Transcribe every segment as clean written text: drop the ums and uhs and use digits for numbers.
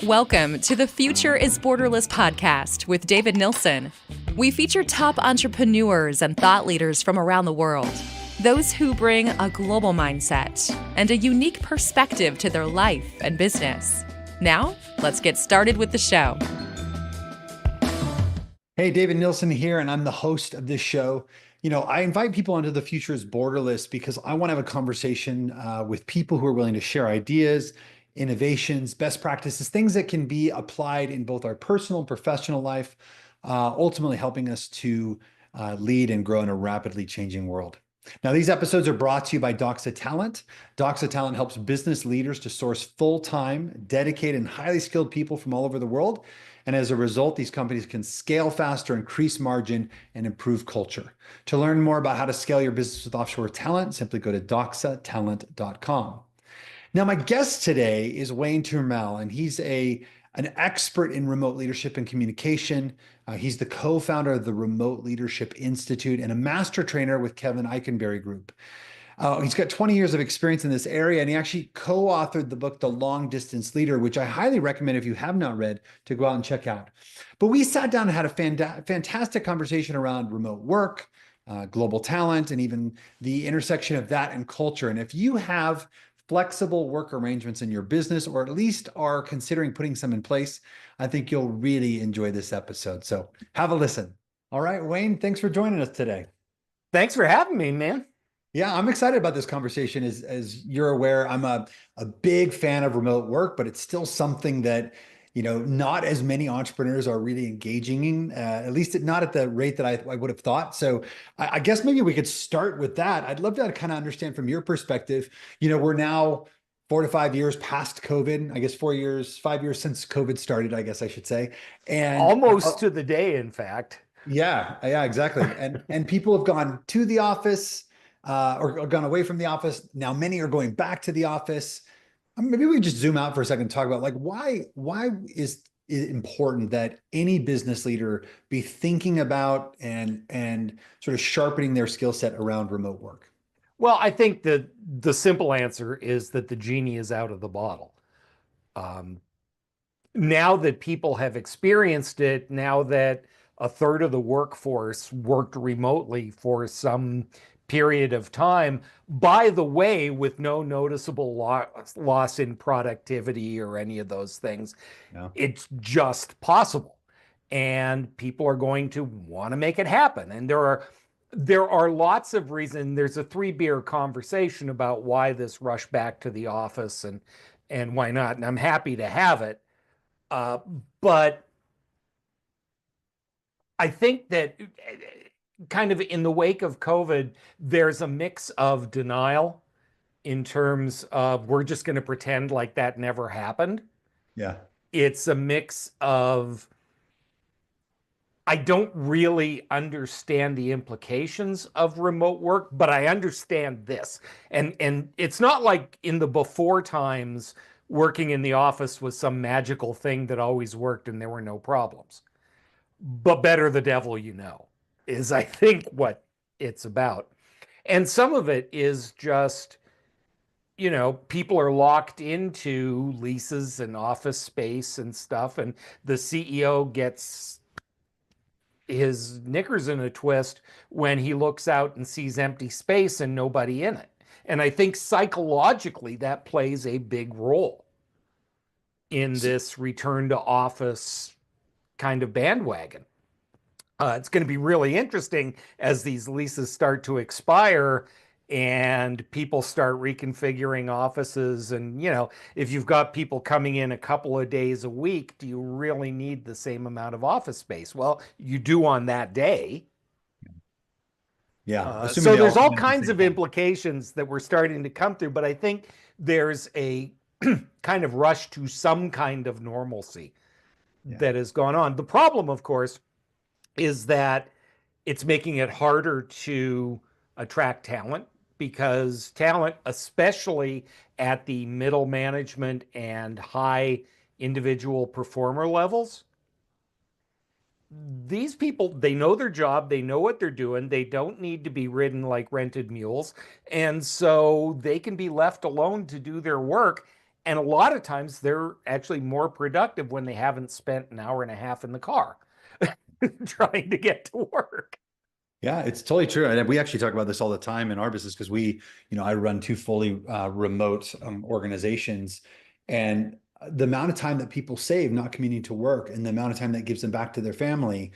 Welcome to the Future is Borderless podcast with David Nilsson. We feature top entrepreneurs and thought leaders from around the world, those who bring a global mindset and a unique perspective to their life and business. Now, let's get started with the show. Hey, David Nilsson here, and I'm the host of this show. I invite people onto the Future is Borderless because I want to have a conversation with people who are willing to share ideas, innovations, best practices, things that can be applied in both our personal and professional life, ultimately helping us to lead and grow in a rapidly changing world. Now, these episodes are brought to you by Doxa Talent. Doxa Talent helps business leaders to source full-time, dedicated, and highly skilled people from all over the world. And as a result, these companies can scale faster, increase margin, and improve culture. To learn more about how to scale your business with offshore talent, simply go to doxatalent.com. Now, my guest today is Wayne Turmel, and he's an expert in remote leadership and communication. He's the co-founder of the Remote Leadership Institute and a master trainer with Kevin Eikenberry Group. He's got 20 years of experience in this area, and he actually co-authored the book, The Long Distance Leader, which I highly recommend if you have not read to go out and check out. But we sat down and had a fantastic conversation around remote work, global talent, and even the intersection of that and culture. And if you have flexible work arrangements in your business, or at least are considering putting some in place, I think you'll really enjoy this episode. So have a listen. All right, Wayne, thanks for joining us today. Thanks for having me, man. Yeah, I'm excited about this conversation. As you're aware, I'm a big fan of remote work, but it's still something that, not as many entrepreneurs are really engaging in, at least not at the rate that I would have thought. So I guess maybe we could start with that. I'd love to kind of understand from your perspective, we're now 4 to 5 years past COVID, I guess 5 years since COVID started, I guess I should say. And almost to the day, in fact. Yeah, exactly. And people have gone to the office, or gone away from the office. Now many are going back to the office. Maybe we just zoom out for a second and talk about why is it important that any business leader be thinking about and sort of sharpening their skill set around remote work? Well, I think that the simple answer is that the genie is out of the bottle. Now that people have experienced it, now that a third of the workforce worked remotely for some period of time, by the way, with no noticeable loss in productivity or any of those things. Yeah. It's just possible. And people are going to want to make it happen. And there are lots of reasons. There's a 3-beer conversation about why this rush back to the office and why not. And I'm happy to have it. But I think that kind of in the wake of COVID, there's a mix of denial in terms of we're just going to pretend like that never happened. Yeah. It's a mix of I don't really understand the implications of remote work, but I understand this. And it's not like in the before times working in the office was some magical thing that always worked and there were no problems. But better the devil you know is, I think, what it's about. And some of it is just, people are locked into leases and office space and stuff, and the CEO gets his knickers in a twist when he looks out and sees empty space and nobody in it. And I think psychologically that plays a big role in this return to office kind of bandwagon. It's going to be really interesting as these leases start to expire and people start reconfiguring offices. And, if you've got people coming in a couple of days a week, do you really need the same amount of office space? Well, you do on that day. Yeah. So there's all kinds of implications that we're starting to come through. But I think there's a kind of rush to some kind of normalcy that has gone on. The problem, of course, is that it's making it harder to attract talent, because talent, especially at the middle management and high individual performer levels, these people, they know their job, they know what they're doing, they don't need to be ridden like rented mules, and so they can be left alone to do their work. And a lot of times they're actually more productive when they haven't spent an hour and a half in the car trying to get to work. Yeah, it's totally true. And we actually talk about this all the time in our business because I run two fully remote organizations, and the amount of time that people save not commuting to work and the amount of time that gives them back to their family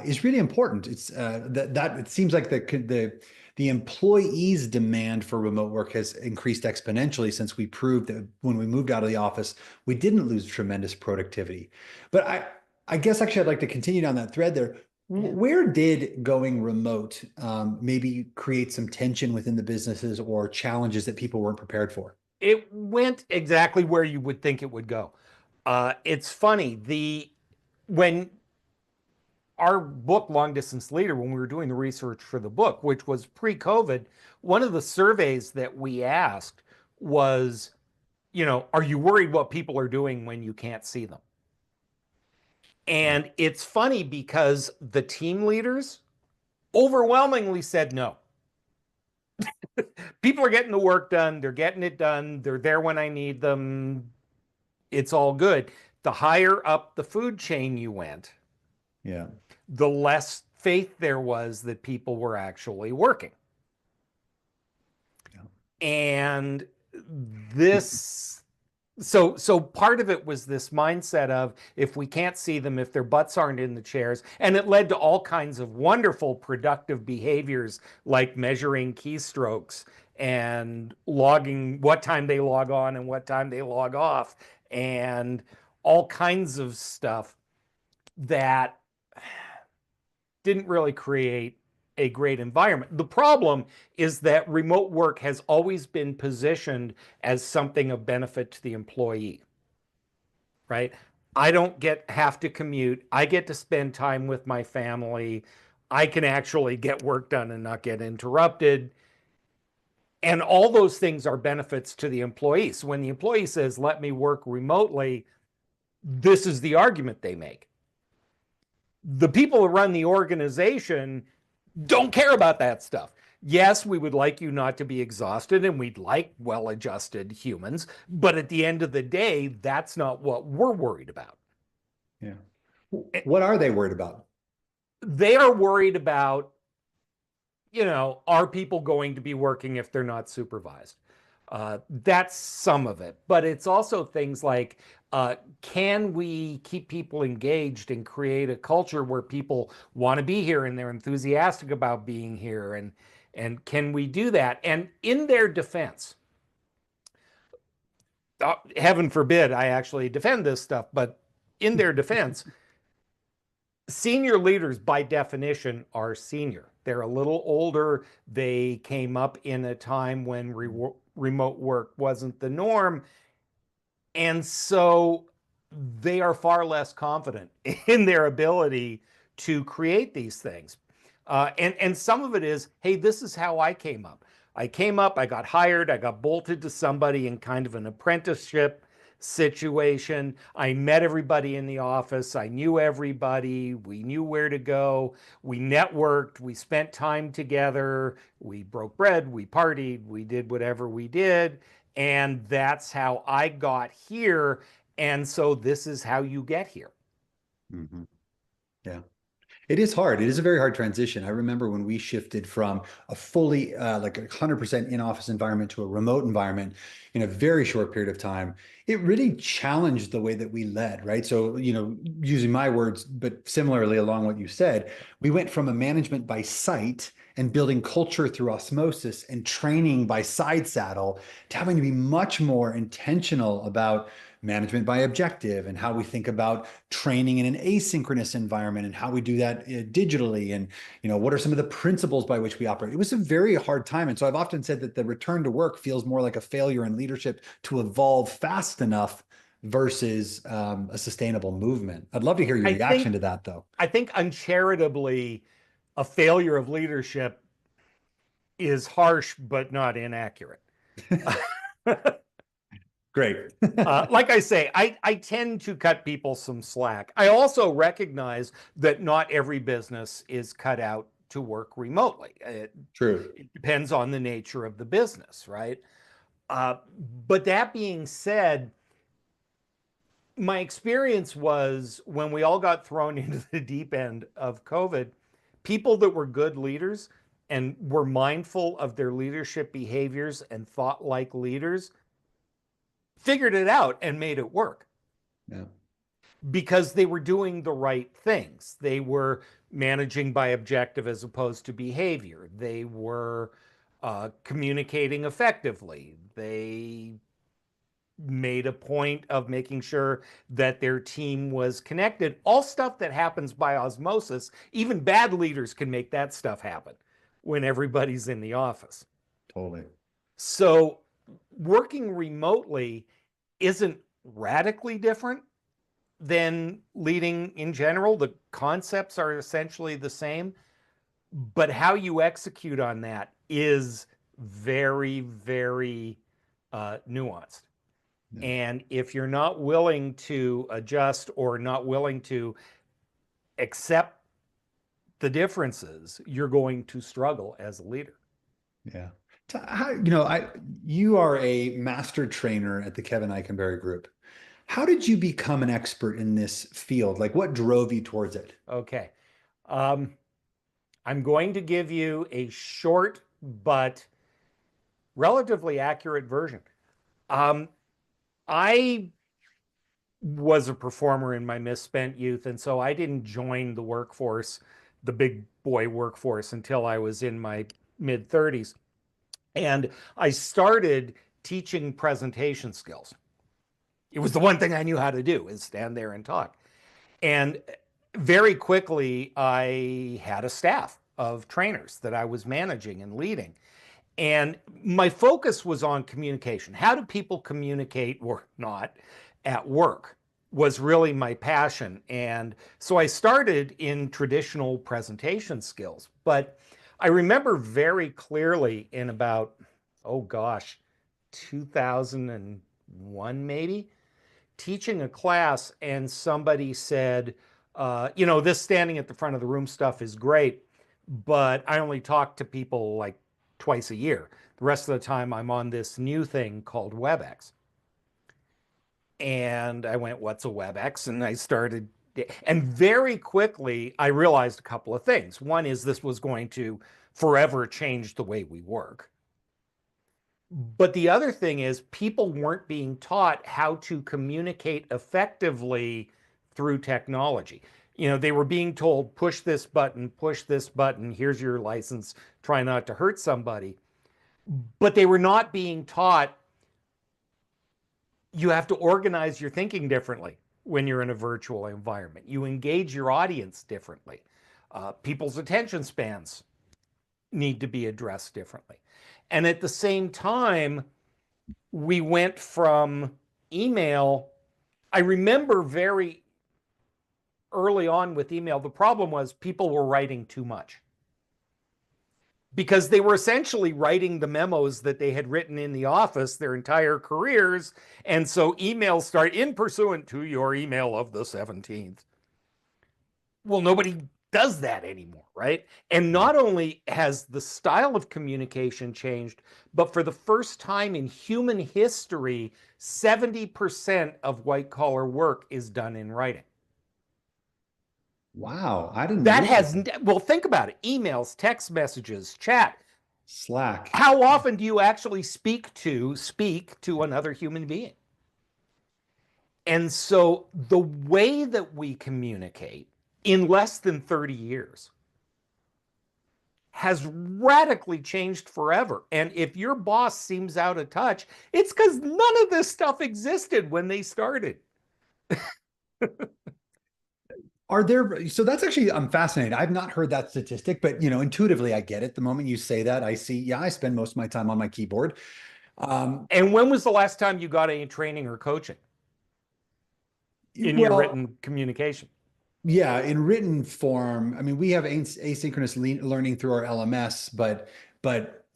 is really important. It's that it seems like the employees' demand for remote work has increased exponentially since we proved that when we moved out of the office, we didn't lose tremendous productivity. But I guess actually I'd like to continue down that thread there. Yeah. Where did going remote maybe create some tension within the businesses or challenges that people weren't prepared for? It went exactly where you would think it would go. It's funny, when our book Long Distance Leader, when we were doing the research for the book, which was pre-COVID, one of the surveys that we asked was, are you worried what people are doing when you can't see them? And it's funny because the team leaders overwhelmingly said no. People are getting the work done, they're getting it done, they're there when I need them. It's all good. The higher up the food chain you went, Yeah. the less faith there was that people were actually working. Yeah. And this so part of it was this mindset of, if we can't see them, if their butts aren't in the chairs, and it led to all kinds of wonderful productive behaviors like measuring keystrokes and logging what time they log on and what time they log off, and all kinds of stuff that didn't really create a great environment. The problem is that remote work has always been positioned as something of benefit to the employee, right? I don't have to commute. I get to spend time with my family. I can actually get work done and not get interrupted. And all those things are benefits to the employee. So when the employee says, let me work remotely, this is the argument they make. The people who run the organization don't care about that stuff. Yes, we would like you not to be exhausted and we'd like well-adjusted humans, but at the end of the day, that's not what we're worried about. Yeah. What are they worried about? They are worried about, are people going to be working if they're not supervised? That's some of it, but it's also things like, can we keep people engaged and create a culture where people want to be here and they're enthusiastic about being here, and can we do that? And in their defense, heaven forbid I actually defend this stuff, but in their defense, senior leaders by definition are senior. They're a little older. They came up in a time when remote work wasn't the norm. And so they are far less confident in their ability to create these things. And some of it is, hey, this is how I came up. I came up, I got hired, I got bolted to somebody in kind of an apprenticeship situation. I met everybody in the office. I knew everybody. We knew where to go. We networked. We spent time together. We broke bread. We partied. We did whatever we did. And that's how I got here. And so this is how you get here. Mm-hmm. Yeah. It is hard. It is a very hard transition. I remember when we shifted from a fully like 100% in-office environment to a remote environment in a very short period of time. It really challenged the way that we led, right? So, using my words, but similarly along what you said, we went from a management by sight and building culture through osmosis and training by side saddle to having to be much more intentional about management by objective and how we think about training in an asynchronous environment and how we do that digitally, and what are some of the principles by which we operate. It was a very hard time, and so I've often said that the return to work feels more like a failure in leadership to evolve fast enough versus a sustainable movement. I'd love to hear your reaction to that, though. I think uncharitably, a failure of leadership is harsh but not inaccurate. Great. Like I say, I tend to cut people some slack. I also recognize that not every business is cut out to work remotely. True. It depends on the nature of the business, right? Uh, but that being said, my experience was when we all got thrown into the deep end of COVID, people that were good leaders and were mindful of their leadership behaviors and thought like leaders figured it out and made it work. Yeah. Because they were doing the right things. They were managing by objective as opposed to behavior. They were communicating effectively. They made a point of making sure that their team was connected. All stuff that happens by osmosis. Even bad leaders can make that stuff happen when everybody's in the office. Totally. So working remotely isn't radically different than leading in general. The concepts are essentially the same, but how you execute on that is very, very nuanced. Yeah. And if you're not willing to adjust or not willing to accept the differences, you're going to struggle as a leader. Yeah. You are a master trainer at the Kevin Eikenberry Group. How did you become an expert in this field? Like, what drove you towards it? Okay. I'm going to give you a short but relatively accurate version. I was a performer in my misspent youth, and so I didn't join the workforce, the big boy workforce, until I was in my mid 30s. And I started teaching presentation skills. It was the one thing I knew how to do, is stand there and talk. And very quickly, I had a staff of trainers that I was managing and leading. And my focus was on communication. How do people communicate or not at work was really my passion. And so I started in traditional presentation skills. But I remember very clearly in about, 2001 maybe, teaching a class, and somebody said, this standing at the front of the room stuff is great, but I only talk to people like twice a year. The rest of the time I'm on this new thing called WebEx. And I went, what's a WebEx? And I started, and very quickly I realized a couple of things. One is this was going to forever change the way we work. But the other thing is people weren't being taught how to communicate effectively through technology. They were being told, push this button, here's your license, try not to hurt somebody. But they were not being taught you have to organize your thinking differently when you're in a virtual environment. You engage your audience differently. People's attention spans need to be addressed differently. And at the same time, we went from email. I remember very early on with email, the problem was people were writing too much, because they were essentially writing the memos that they had written in the office their entire careers. And so emails start in pursuant to your email of the 17th. Well, nobody does that anymore, right? And not only has the style of communication changed, but for the first time in human history, 70% of white collar work is done in writing. Wow, I didn't That know has, that. well, think about it. Emails, text messages, chat. Slack. How often do you actually speak to another human being? And so the way that we communicate in less than 30 years has radically changed forever. And if your boss seems out of touch, it's because none of this stuff existed when they started. So that's actually, I'm fascinated. I've not heard that statistic, but intuitively I get it. The moment you say that, I see, yeah, I spend most of my time on my keyboard. And when was the last time you got any training or coaching in your written communication? Yeah, in written form. I mean, we have asynchronous learning through our LMS, but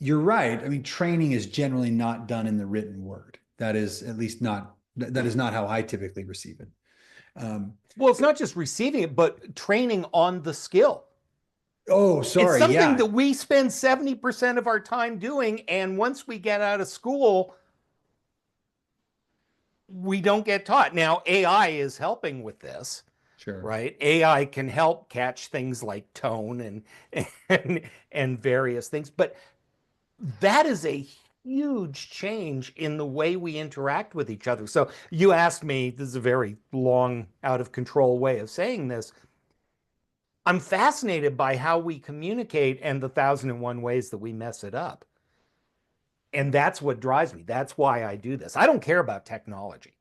you're right. I mean, training is generally not done in the written word. That is at least not, that is not how I typically receive it. Well, it's not just receiving it, but training on the skill. Oh, sorry. It's something that we spend 70% of our time doing. And once we get out of school, we don't get taught. Now, AI is helping with this, Sure. right? AI can help catch things like tone and various things, but that is a huge change in the way we interact with each other. So you asked me, this is a very long, out of control way of saying this. I'm fascinated by how we communicate and the 1,001 ways that we mess it up. And that's what drives me. That's why I do this. I don't care about technology.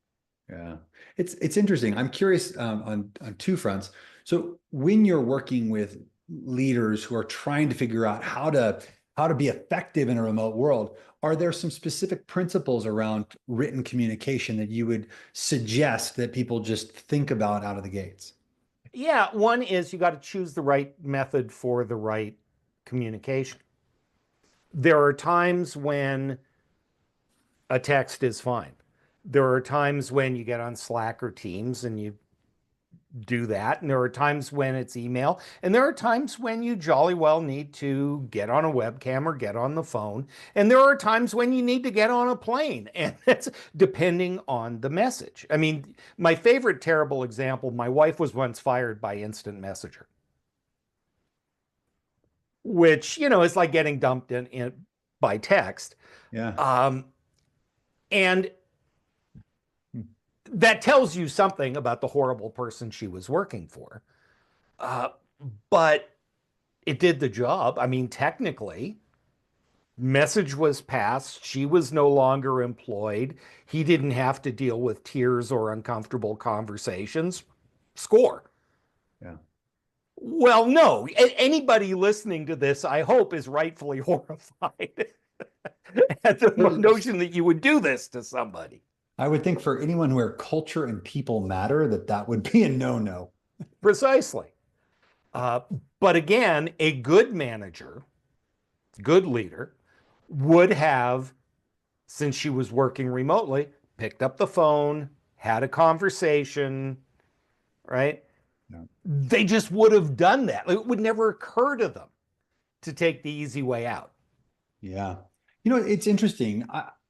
Yeah, it's interesting. I'm curious on two fronts. So when you're working with leaders who are trying to figure out how to be effective in a remote world, are there some specific principles around written communication that you would suggest that people just think about out of the gates? Yeah, one is you got to choose the right method for the right communication. There are times when a text is fine. There are times when you get on Slack or Teams and you do that. And there are times when it's email. And there are times when you jolly well need to get on a webcam or get on the phone. And there are times when you need to get on a plane. And that's depending on the message. I mean, my favorite terrible example, my wife was once fired by instant messenger, which, is like getting dumped in by text. Yeah. Um, and that tells you something about the horrible person she was working for. Uh, but it did the job. I mean, technically, message was passed. She was no longer employed. He didn't have to deal with tears or uncomfortable conversations. Score. Yeah. Well, no. Anybody listening to this, I hope, is rightfully horrified at the notion that you would do this to somebody. I would think for anyone where culture and people matter, that would be a no-no. Precisely. Uh, but again, a good manager, good leader, would have, since she was working remotely, picked up the phone, had a conversation, right? Yeah. They just would have done that. It would never occur to them to take the easy way out. Yeah. It's interesting.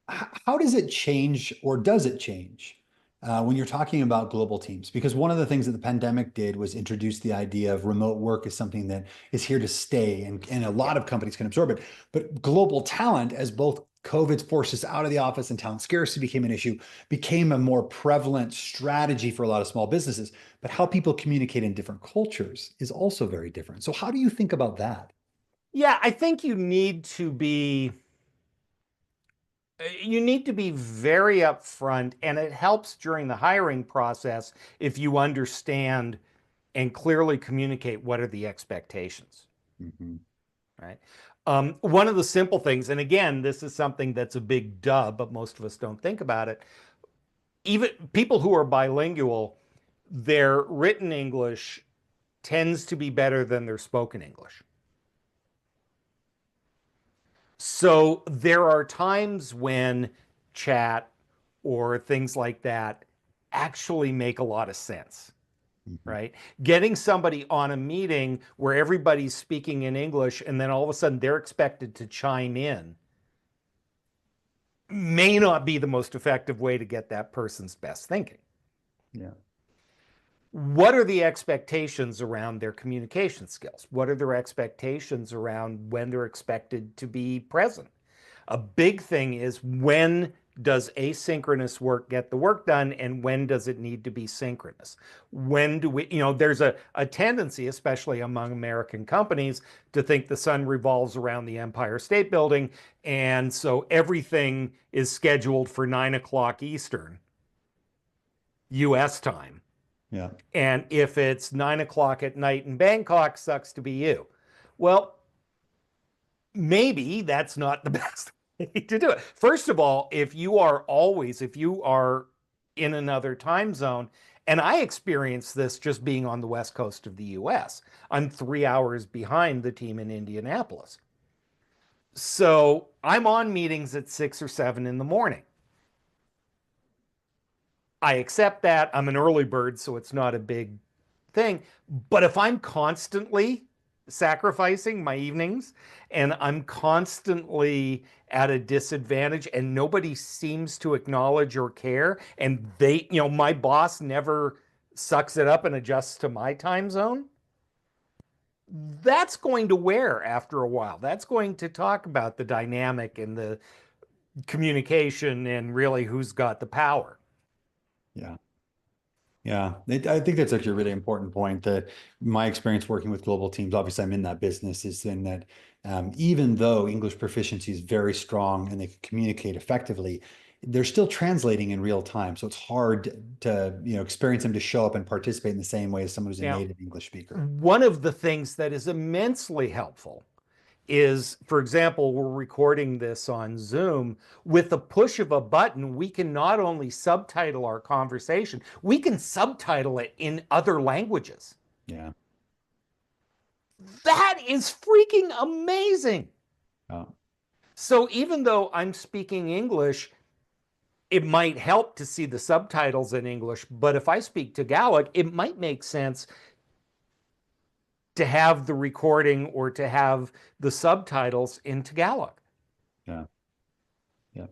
How does it change, or does it change when you're talking about global teams? Because one of the things that the pandemic did was introduce the idea of remote work as something that is here to stay, and a lot of companies can absorb it. But global talent, as both COVID's forced us out of the office and talent scarcity became an issue, became a more prevalent strategy for a lot of small businesses. But how people communicate in different cultures is also very different. So how do you think about that? Yeah, I think you need to be very upfront, and it helps during the hiring process if you understand and clearly communicate what are the expectations. Mm-hmm. Right. One of the simple things, and again, this is something that's a big dub, but most of us don't think about it. Even people who are bilingual, their written English tends to be better than their spoken English. So there are times when chat or things like that actually make a lot of sense. Mm-hmm. Right? Getting somebody on a meeting where everybody's speaking in English and then all of a sudden they're expected to chime in may not be the most effective way to get that person's best thinking. Yeah. What are the expectations around their communication skills? What are their expectations around when they're expected to be present? A big thing is, when does asynchronous work get the work done, and when does it need to be synchronous? When do we, there's a tendency, especially among American companies, to think the sun revolves around the Empire State Building. And so everything is scheduled for 9 o'clock Eastern US time. Yeah. And if it's 9 o'clock at night in Bangkok, sucks to be you. Well, maybe that's not the best way to do it. First of all, if you are in another time zone, and I experienced this just being on the West Coast of the US, I'm 3 hours behind the team in Indianapolis. So I'm on meetings at 6 or 7 in the morning. I accept that. I'm an early bird, so it's not a big thing. But if I'm constantly sacrificing my evenings, and I'm constantly at a disadvantage, and nobody seems to acknowledge or care. And my boss never sucks it up and adjusts to my time zone. That's going to wear after a while. That's going to talk about the dynamic and the communication and really who's got the power. Yeah. Yeah, I think that's actually a really important point. That my experience working with global teams, obviously I'm in that business, is in that even though English proficiency is very strong and they can communicate effectively, they're still translating in real time. So it's hard to, experience them to show up and participate in the same way as someone who's a Now, native English speaker. one of the things that is immensely helpful is, for example, we're recording this on Zoom. With the push of a button, we can not only subtitle our conversation, we can subtitle it in other languages. Yeah. That is freaking amazing. Oh. So even though I'm speaking English, it might help to see the subtitles in English, but if I speak Tagalog, it might make sense to have the recording or to have the subtitles in Tagalog. Yeah. Yeah.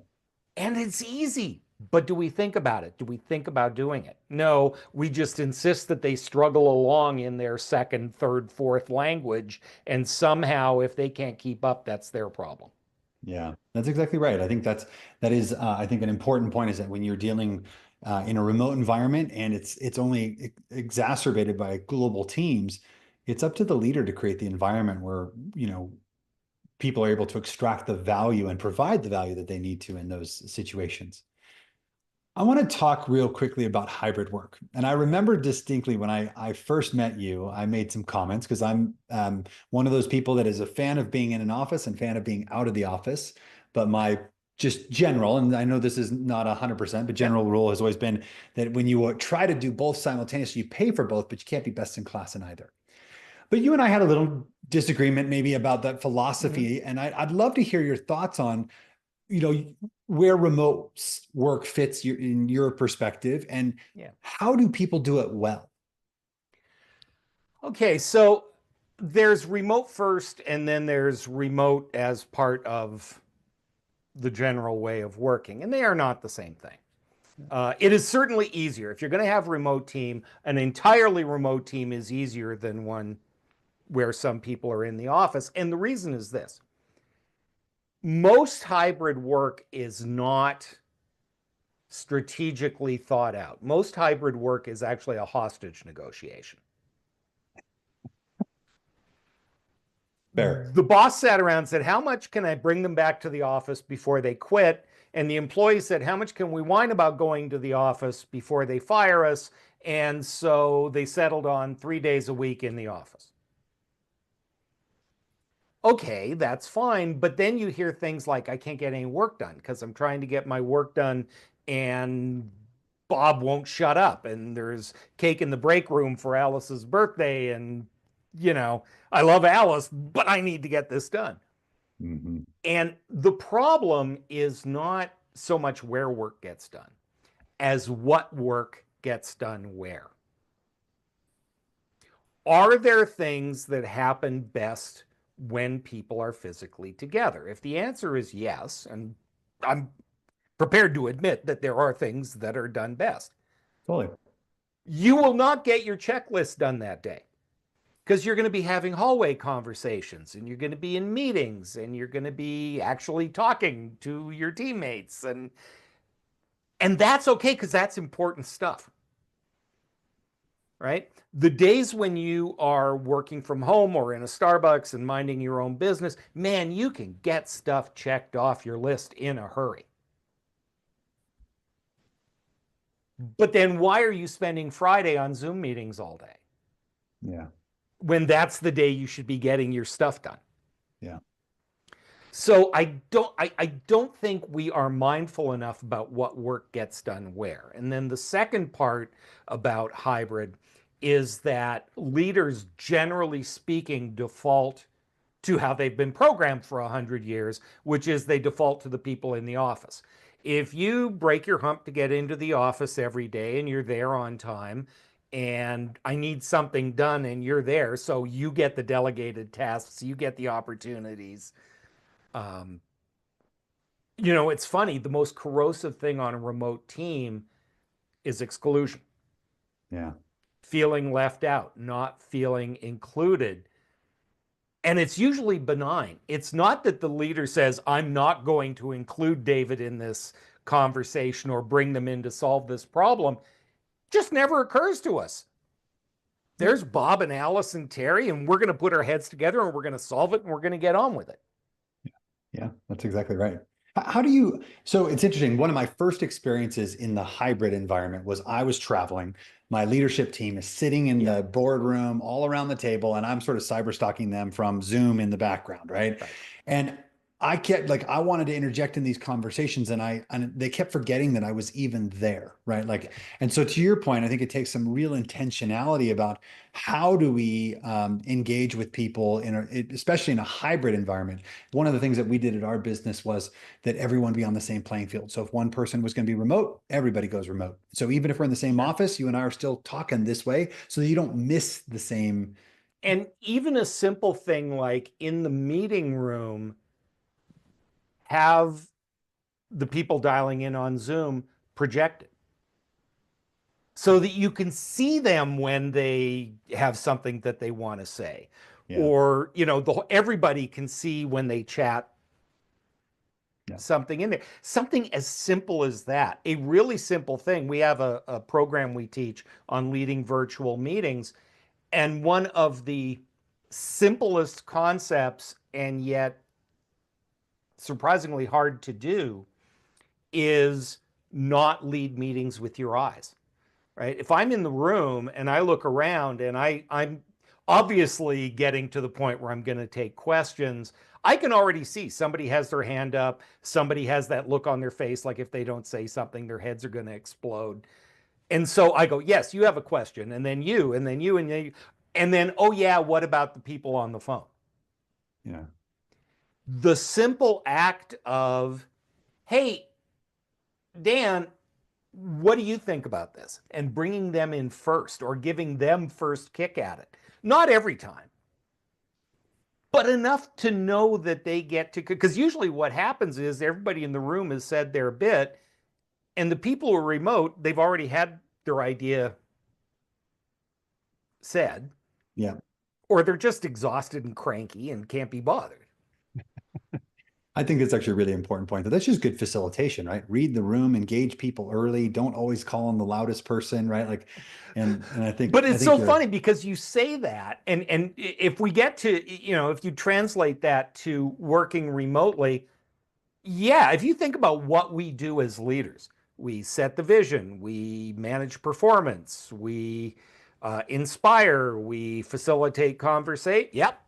And it's easy. But do we think about it? Do we think about doing it? No, we just insist that they struggle along in their second, third, fourth language. And somehow, if they can't keep up, that's their problem. Yeah, that's exactly right. I think that is I think an important point is that when you're dealing in a remote environment and it's only exacerbated by global teams, it's up to the leader to create the environment where, people are able to extract the value and provide the value that they need to in those situations. I want to talk real quickly about hybrid work. And I remember distinctly when I first met you, I made some comments because I'm one of those people that is a fan of being in an office and fan of being out of the office. But my just general, and I know this is not 100%, but general rule has always been that when you try to do both simultaneously, you pay for both, but you can't be best in class in either. But you and I had a little disagreement maybe about that philosophy. And I'd love to hear your thoughts on where remote work fits in your perspective, and how do people do it well? Okay, so there's remote first, and then there's remote as part of the general way of working, and they are not the same thing. It is certainly easier. If you're going to have a remote team, an entirely remote team is easier than one where some people are in the office. And the reason is this. Most hybrid work is not strategically thought out. Most hybrid work is actually a hostage negotiation. Fair. The boss sat around and said, how much can I bring them back to the office before they quit? And the employee said, how much can we whine about going to the office before they fire us? And so they settled on 3 days a week in the office. Okay, that's fine. But then you hear things like, I can't get any work done because I'm trying to get my work done and Bob won't shut up. And there's cake in the break room for Alice's birthday. And, I love Alice, but I need to get this done. Mm-hmm. And the problem is not so much where work gets done as what work gets done where. Are there things that happen best when people are physically together? If the answer is yes, and I'm prepared to admit that there are things that are done best. Totally. You will not get your checklist done that day because you're going to be having hallway conversations and you're going to be in meetings and you're going to be actually talking to your teammates. And that's okay because that's important stuff. Right? The days when you are working from home or in a Starbucks and minding your own business, man, you can get stuff checked off your list in a hurry. But then why are you spending Friday on Zoom meetings all day? Yeah. When that's the day you should be getting your stuff done. Yeah. So I don't think we are mindful enough about what work gets done where. And then the second part about hybrid is that leaders, generally speaking, default to how they've been programmed for 100 years, which is they default to the people in the office. If you break your hump to get into the office every day and you're there on time, and I need something done and you're there. So you get the delegated tasks, you get the opportunities. Um, it's funny. The most corrosive thing on a remote team is exclusion, Yeah. feeling left out, not feeling included. And it's usually benign. It's not that the leader says, I'm not going to include David in this conversation or bring them in to solve this problem. Just never occurs to us. There's Bob and Alice and Terry, and we're going to put our heads together and we're going to solve it and we're going to get on with it. Yeah, that's exactly right. How do you, so it's interesting. One of my first experiences in the hybrid environment was I was traveling. My leadership team is sitting in the boardroom all around the table, and I'm sort of cyber stalking them from Zoom in the background, right? And I kept like I wanted to interject in these conversations, and they kept forgetting that I was even there, right? Like, and so to your point, I think it takes some real intentionality about how do we engage with people especially in a hybrid environment. One of the things that we did at our business was that everyone be on the same playing field. So if one person was going to be remote, everybody goes remote. So even if we're in the same office, you and I are still talking this way so that you don't miss the same. And even a simple thing like in the meeting room, have the people dialing in on Zoom projected so that you can see them when they have something that they want to say. Yeah. Or, everybody can see when they chat something in there. Something as simple as that. A really simple thing. We have a program we teach on leading virtual meetings, and one of the simplest concepts and yet surprisingly hard to do is not lead meetings with your eyes, right? If I'm in the room and I look around and I'm obviously getting to the point where I'm going to take questions, I can already see somebody has their hand up, somebody has that look on their face like if they don't say something, their heads are going to explode. And so I go, yes, you have a question, and then you, and then you, and then you, and then, oh yeah, what about the people on the phone? Yeah. The simple act of, hey, Dan, what do you think about this? And bringing them in first or giving them first kick at it. Not every time, but enough to know that they get to, because usually what happens is everybody in the room has said their bit, and the people who are remote, they've already had their idea said. Yeah. Or they're just exhausted and cranky and can't be bothered. I think that's actually a really important point. That's just good facilitation, right? Read the room, engage people early. Don't always call on the loudest person, right? Like, and I think, but it's so funny because you say that, and if we get to, if you translate that to working remotely, yeah, if you think about what we do as leaders, we set the vision, we manage performance, we inspire, we facilitate conversation. Yep.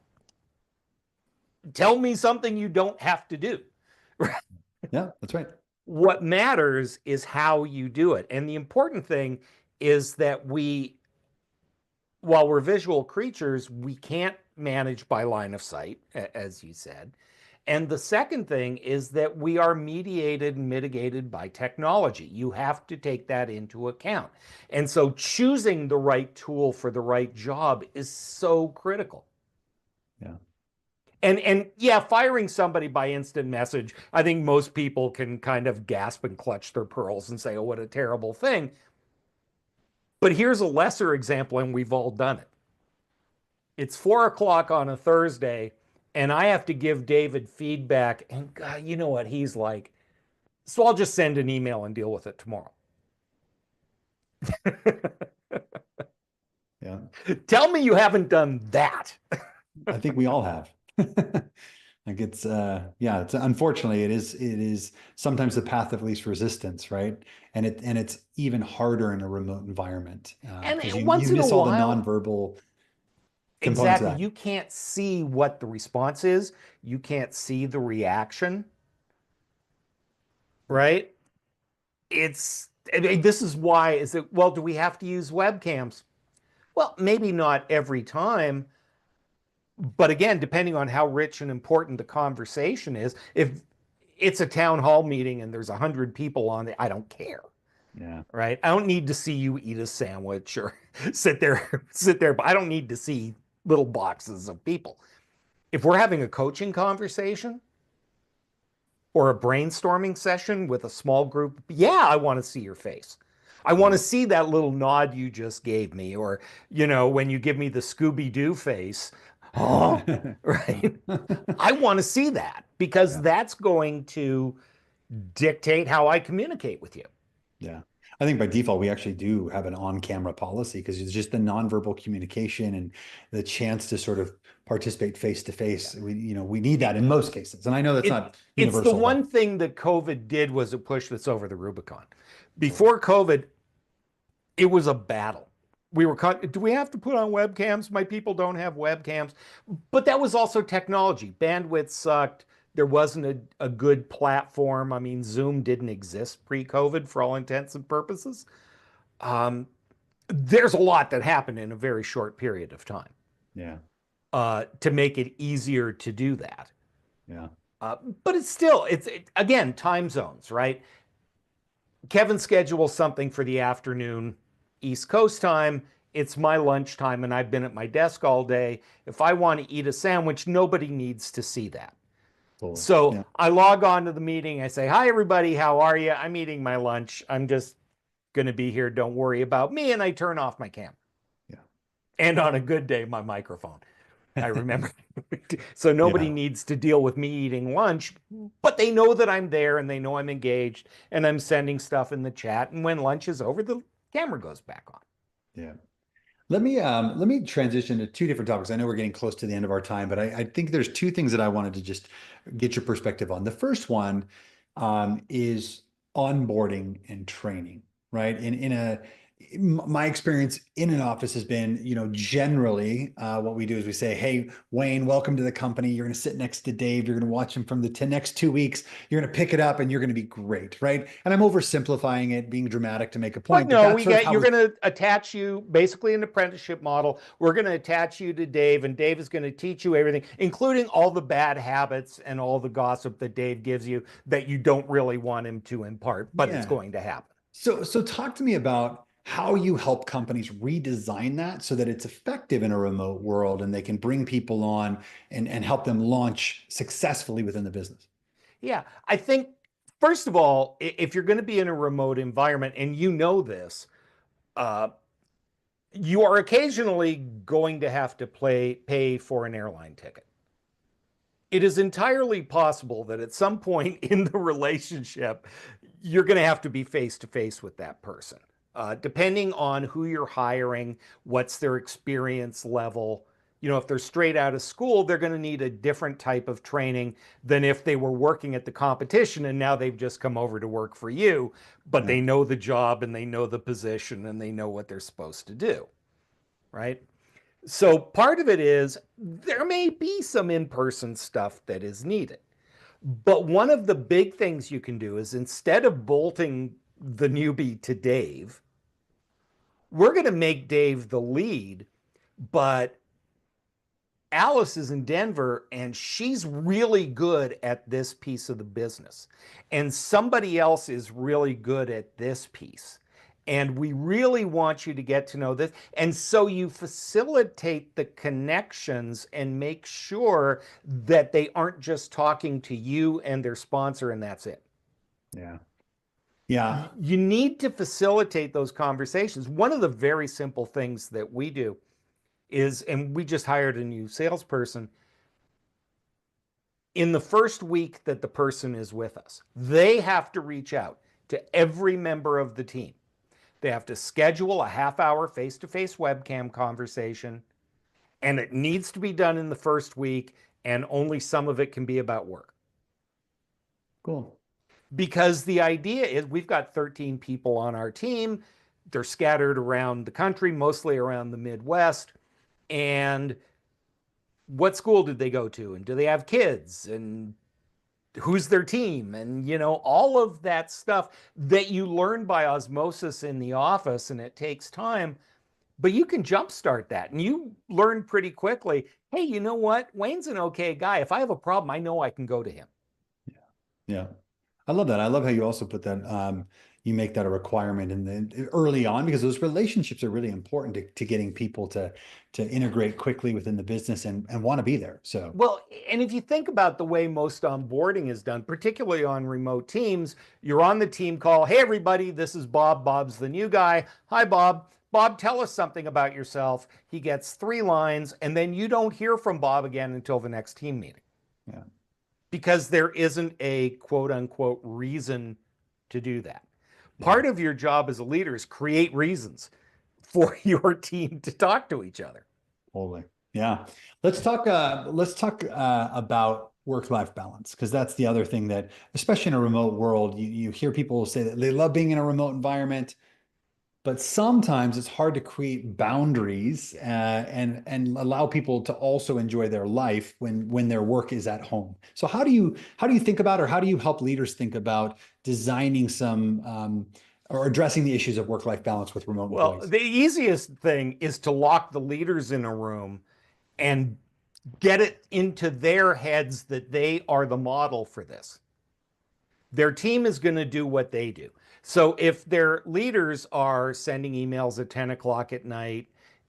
Tell me something you don't have to do. Yeah, that's right. What matters is how you do it. And the important thing is that while we're visual creatures, we can't manage by line of sight, as you said. And the second thing is that we are mediated and mitigated by technology. You have to take that into account. And so choosing the right tool for the right job is so critical. Yeah. And yeah, firing somebody by instant message, I think most people can kind of gasp and clutch their pearls and say, oh, what a terrible thing. But here's a lesser example, and we've all done it. It's 4:00 on a Thursday, and I have to give David feedback, and God, you know what he's like. So I'll just send an email and deal with it tomorrow. Yeah. Tell me you haven't done that. I think we all have. Like it's unfortunately it is sometimes the path of least resistance, right? And it's even harder in a remote environment because you miss all the nonverbal components of that. You can't see what the response is. You can't see the reaction, right? This is why, do we have to use webcams? Well, maybe not every time, but again, depending on how rich and important the conversation is, if it's a town hall meeting and there's 100 people on it, I don't care. Yeah. right? I don't need to see you eat a sandwich or sit there, but I don't need to see little boxes of people. If we're having a coaching conversation or a brainstorming session with a small group, yeah, I want to see your face. I want to Yeah. see that little nod you just gave me, or, when you give me the Scooby Doo face, oh, right? I want to see that because Yeah. that's going to dictate how I communicate with you. Yeah. I think by default, we actually do have an on-camera policy because it's just the nonverbal communication and the chance to sort of participate face to Yeah. face. We need that in most cases. And I know that's not It's the universal, but one thing that COVID did was it pushed us over the Rubicon. totally. Before COVID, it was a battle. We were caught. Do we have to put on webcams? My people don't have webcams. But that was also technology. Bandwidth sucked. There wasn't a good platform. I mean, Zoom didn't exist pre-COVID for all intents and purposes. Um, there's a lot that happened in a very short period of time Yeah. to make it easier to do that. Yeah. Uh, but again, time zones, right? Kevin schedules something for the afternoon East Coast time. It's my lunchtime, and I've been at my desk all day. If I want to eat a sandwich, nobody needs to see that. Totally. So Yeah. I log on to the meeting. I say, "Hi, everybody. How are you? I'm eating my lunch. I'm just going to be here. Don't worry about me." And I turn off my camera. And on a good day, my microphone. I remember. So nobody Yeah. needs to deal with me eating lunch, but they know that I'm there and they know I'm engaged and I'm sending stuff in the chat. And when lunch is over, the camera goes back on. Yeah. Let me transition to two different topics. I know we're getting close to the end of our time, but I think there's two things that I wanted to just get your perspective on. The first one is onboarding and training, right? My experience in an office has been, generally what we do is we say, "Hey, Wayne, welcome to the company. You're going to sit next to Dave. You're going to watch him from the next 2 weeks. You're going to pick it up and you're going to be great," right? And I'm oversimplifying it, being dramatic to make a But point, but no, that's sort of how you're going to attach you basically an apprenticeship model. We're going to attach you to Dave, and Dave is going to teach you everything, including all the bad habits and all the gossip that Dave gives you that you don't really want him to impart, but it's Yeah. going to happen. So talk to me about how you help companies redesign that so that it's effective in a remote world and they can bring people on and help them launch successfully within the business. Yeah, I think first of all, if you're going to be in a remote environment and you know this, uh, you are occasionally going to have to pay for an airline ticket. It is entirely possible that at some point in the relationship, you're going to have to be face to face with that person. Depending on who you're hiring, what's their experience level. If they're straight out of school, they're going to need a different type of training than if they were working at the competition and now they've just come over to work for you, but Yeah. they know the job and they know the position and they know what they're supposed to do, right? So part of it is there may be some in person stuff that is needed. But one of the big things you can do is instead of bolting the newbie to Dave, we're going to make Dave the lead, but Alice is in Denver and she's really good at this piece of the business. And somebody else is really good at this piece. And we really want you to get to know this. And so you facilitate the connections and make sure that they aren't just talking to you and their sponsor and that's it. Yeah. Yeah. You need to facilitate those conversations. One of the very simple things that we do is, and we just hired a new salesperson. In the first week that the person is with us, they have to reach out to every member of the team. They have to schedule a half-hour face-to-face webcam conversation, and it needs to be done in the first week, and only some of it can be about work. Cool. Because the idea is we've got 13 people on our team. They're scattered around the country, mostly around the Midwest. And what school did they go to? And do they have kids? And who's their team? And, all of that stuff that you learn by osmosis in the office, and it takes time. But you can jumpstart that. And you learn pretty quickly, hey, you know what? Wayne's an okay guy. If I have a problem, I know I can go to him. Yeah. I love that. I love how you also put that, you make that a requirement in the early on, because those relationships are really important to getting people to integrate quickly within the business and want to be there. So, Well, and if you think about the way most onboarding is done, particularly on remote teams, you're on the team call. Hey, everybody, this is Bob. Bob's the new guy. Hi, Bob. Bob, tell us something about yourself. He gets 3 lines, and then you don't hear from Bob again until the next team meeting yeah, because there isn't a quote unquote reason to do that. yeah. Part of your job as a leader is create reasons for your team to talk to each other. Totally. Yeah. Let's talk about work-life balance, because that's the other thing that, especially in a remote world, you hear people say that they love being in a remote environment, but sometimes it's hard to create boundaries and allow people to also enjoy their life when their work is at home. So how do you think about, or how do you help leaders think about designing some or addressing the issues of work-life balance with remote Well, employees? the easiest thing is to lock the leaders in a room and get it into their heads that they are the model for this. Their team is going to do what they do. So if their leaders are sending emails at 10 o'clock at night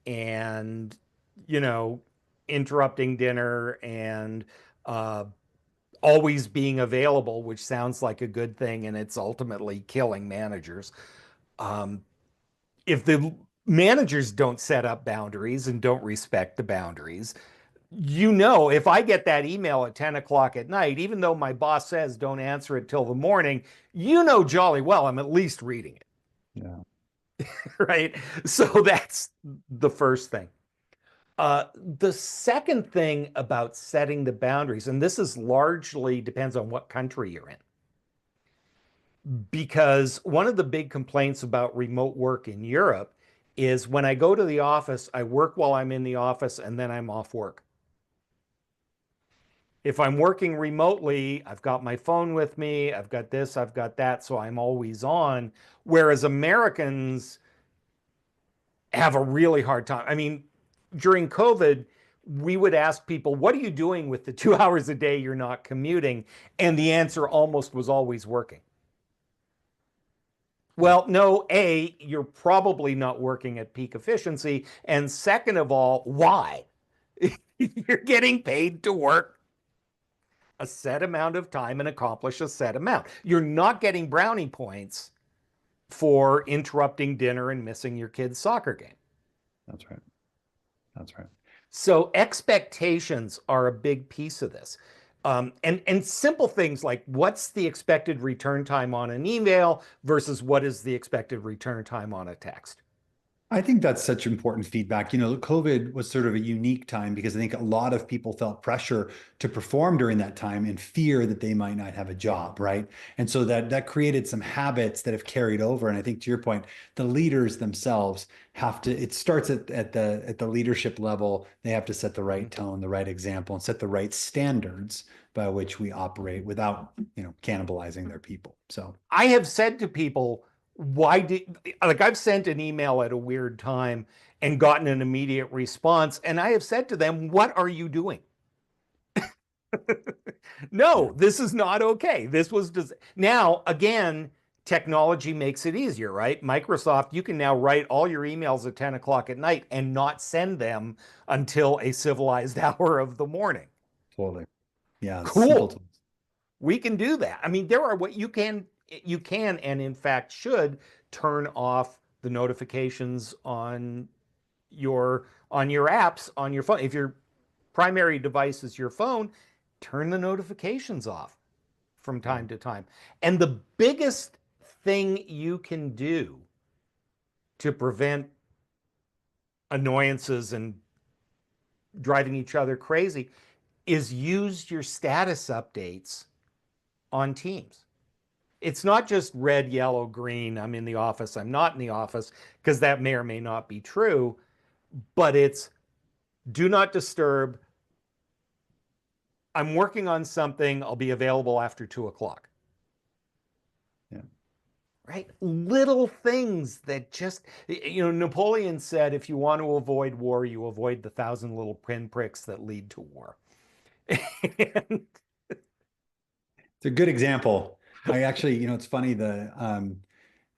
and, you know, interrupting dinner and uh, always being available, which sounds like a good thing and it's ultimately killing managers. Um, if the managers don't set up boundaries and don't respect the boundaries, if I get that email at 10 o'clock at night, even though my boss says don't answer it till the morning, jolly well I'm at least reading it. Yeah. Right? So that's the first thing. The second thing about setting the boundaries, and this is largely depends on what country you're in, because one of the big complaints about remote work in Europe is when I go to the office, I work while I'm in the office and then I'm off work. If I'm working remotely, I've got my phone with me, I've got this, I've got that, so I'm always on. Whereas Americans have a really hard time. I mean, during COVID, we would ask people, what are you doing with the 2 hours a day you're not commuting? And the answer almost was always working. Well, no, A, you're probably not working at peak efficiency. And second of all, why? You're getting paid to work a set amount of time and accomplish a set amount. You're not getting brownie points for interrupting dinner and missing your kid's soccer game. That's right. That's right. So expectations are a big piece of this. And simple things like what's the expected return time on an email versus what is the expected return time on a text. I think that's such important feedback. COVID was sort of a unique time because I think a lot of people felt pressure to perform during that time and fear that they might not have a job, right? And so that created some habits that have carried over. And I think to your point, the leaders themselves have to, it starts at the leadership level. They have to set the right tone, the right example, and set the right standards by which we operate without, cannibalizing their people. So I have said to people, why did, like, I've sent an email at a weird time and gotten an immediate response. And I have said to them, what are you doing? yeah, No, this is not okay. This was now again, technology makes it easier, right? Microsoft, you can now write all your emails at 10 o'clock at night and not send them until a civilized hour of the morning. totally. Yeah, it's simple Cool. tools. We can do that. I mean, there are what you can and in fact should turn off the notifications on your apps on your phone. If your primary device is your phone, turn the notifications off from Yeah. time to time. And the biggest thing you can do to prevent annoyances and driving each other crazy is use your status updates on Teams. It's not just red, yellow, green, I'm in the office, I'm not in the office, because that may or may not be true, but it's do not disturb. I'm working on something, I'll be available after 2 o'clock. Yeah. Right? Little things that just, Napoleon said, if you want to avoid war, you avoid the 1,000 little pinpricks that lead to war. And It's a good example. I actually, it's funny,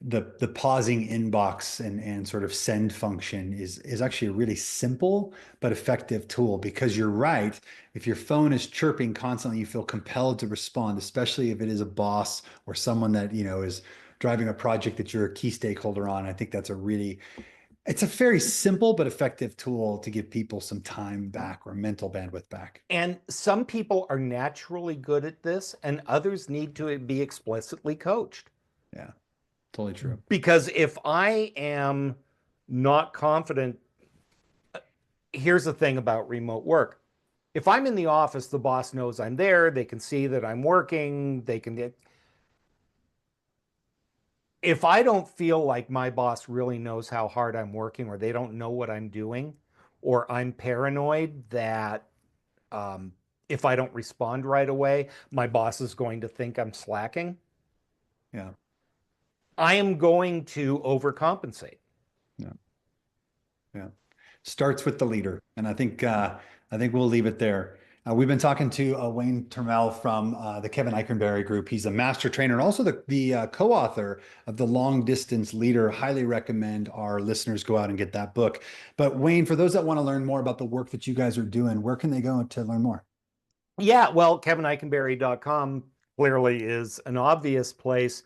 the pausing inbox and sort of send function is actually a really simple but effective tool, because you're right. If your phone is chirping constantly, you feel compelled to respond, especially if it is a boss or someone that, is driving a project that you're a key stakeholder on. I think it's a very simple but effective tool to give people some time back or mental bandwidth back. And some people are naturally good at this, and others need to be explicitly coached. Yeah, totally true. Because if I am not confident, here's the thing about remote work. If I'm in the office, the boss knows I'm there. They can see that I'm working. If I don't feel like my boss really knows how hard I'm working, or they don't know what I'm doing, or I'm paranoid that if I don't respond right away, my boss is going to think I'm slacking, Yeah. I am going to overcompensate. Yeah. Yeah. Starts with the leader. And I think we'll leave it there. We've been talking to Wayne Turmel from the Kevin Eikenberry Group. He's a master trainer and also the co-author of The Long Distance Leader. Highly recommend our listeners go out and get that book. But Wayne, for those that want to learn more about the work that you guys are doing, where can they go to learn more? Yeah, well, kevineikenberry.com clearly is an obvious place.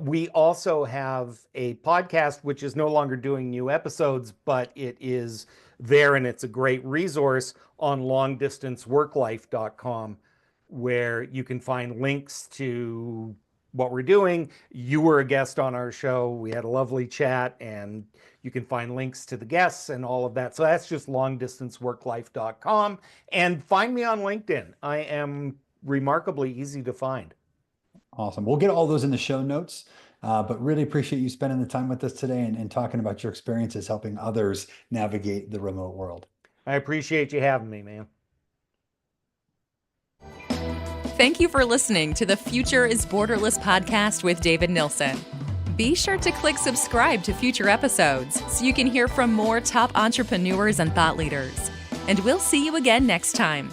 We also have a podcast, which is no longer doing new episodes, but it is there, and it's a great resource on longdistanceworklife.com, where you can find links to what we're doing. You were a guest on our show. We had a lovely chat, and you can find links to the guests and all of that. So that's just longdistanceworklife.com. And find me on LinkedIn. I am remarkably easy to find. Awesome. We'll get all those in the show notes, but really appreciate you spending the time with us today and talking about your experiences helping others navigate the remote world. I appreciate you having me, man. Thank you for listening to the Future is Borderless podcast with David Nilsson. Be sure to click subscribe to future episodes so you can hear from more top entrepreneurs and thought leaders. And we'll see you again next time.